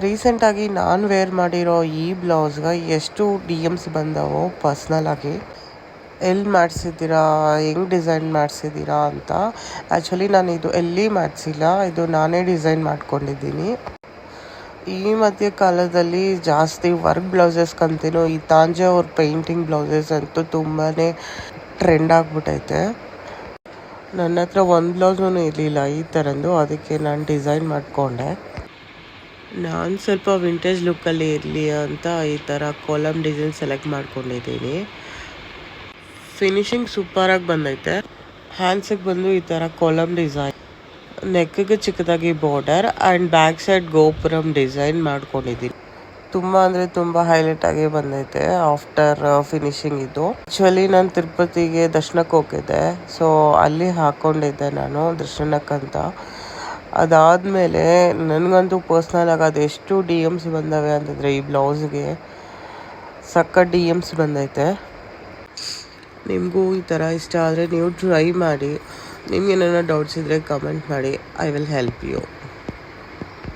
ರೀಸೆಂಟಾಗಿ ನಾನು ವೇರ್ ಮಾಡಿರೋ ಈ ಬ್ಲೌಸ್ಗೆ ಎಷ್ಟು ಡಿ ಎಮ್ಸ್ ಬಂದವೋ ಪರ್ಸ್ನಲಾಗಿ, ಎಲ್ಲಿ ಮಾಡಿಸಿದ್ದೀರಾ, ಹೆಂಗೆ ಡಿಸೈನ್ ಮಾಡಿಸಿದ್ದೀರಾ ಅಂತ. ಆ್ಯಕ್ಚುಲಿ ನಾನು ಇದು ಎಲ್ಲಿ ಮಾಡಿಸಿಲ್ಲ, ಇದು ನಾನೇ ಡಿಸೈನ್ ಮಾಡ್ಕೊಂಡಿದ್ದೀನಿ. ಈ ಮಧ್ಯ ಕಾಲದಲ್ಲಿ ಜಾಸ್ತಿ ವರ್ಕ್ ಬ್ಲೌಸಸ್ಗಂತೂ ಈ ತಾಂಜಾವೂರ್ ಪೇಂಟಿಂಗ್ ಬ್ಲೌಸಸ್ ಅಂತೂ ತುಂಬಾ ಟ್ರೆಂಡ್ ಆಗಿಬಿಟ್ಟೈತೆ. ನನ್ನ ಹತ್ರ ಒಂದು ಬ್ಲೌಸೂ ಇರಲಿಲ್ಲ ಈ ಥರದ್ದು, ಅದಕ್ಕೆ ನಾನು ಡಿಸೈನ್ ಮಾಡಿಕೊಂಡೆ. ನಾನು ಸ್ವಲ್ಪ ವಿಂಟೇಜ್ ಲುಕ್ಕಲ್ಲಿ ಇರಲಿ ಅಂತ ಈ ಥರ ಕಾಲಮ್ ಡಿಸೈನ್ ಸೆಲೆಕ್ಟ್ ಮಾಡ್ಕೊಂಡಿದ್ದೀನಿ. ಫಿನಿಶಿಂಗ್ ಸೂಪರಾಗಿ ಬಂದೈತೆ. ಹ್ಯಾಂಡ್ಸಿಗೆ ಬಂದು ಈ ಥರ ಕಾಲಮ್ ಡಿಸೈನ್, ನೆಕ್ಗೆ ಚಿಕ್ಕದಾಗಿ border and back side gopuram design ಮಾಡ್ಕೊಂಡಿದ್ದೀನಿ. ತುಂಬ ಅಂದರೆ ತುಂಬ ಹೈಲೈಟಾಗಿ ಬಂದೈತೆ ಆಫ್ಟರ್ ಫಿನಿಶಿಂಗ್ ಇದು. ಆ್ಯಕ್ಚುಲಿ ನಾನು ತಿರುಪತಿಗೆ ದರ್ಶನಕ್ಕೆ ಹೋಗಿದ್ದೆ, ಸೊ ಅಲ್ಲಿ ಹಾಕ್ಕೊಂಡಿದ್ದೆ ನಾನು ದರ್ಶನಕ್ಕಂತ. ಅದಾದಮೇಲೆ ನನಗಂತೂ ಪರ್ಸ್ನಲಾಗಿ ಅದೆಷ್ಟು ಡಿ ಎಮ್ಸ್ ಬಂದವೆ ಅಂತಂದರೆ ಈ ಬ್ಲೌಸ್ಗೆ ಸಕ್ಕ ಡಿ ಎಮ್ಸ್ ಬಂದೈತೆ. ನಿಮಗೂ ಈ ಥರ ಇಷ್ಟ ಆದರೆ ನೀವು ಟ್ರೈ ಮಾಡಿ. ನಿಮ್ಗೇನಾರ ಡೌಟ್ಸ್ ಇದ್ದರೆ ಕಮೆಂಟ್ ಮಾಡಿ, ಐ ವಿಲ್ ಹೆಲ್ಪ್ ಯು.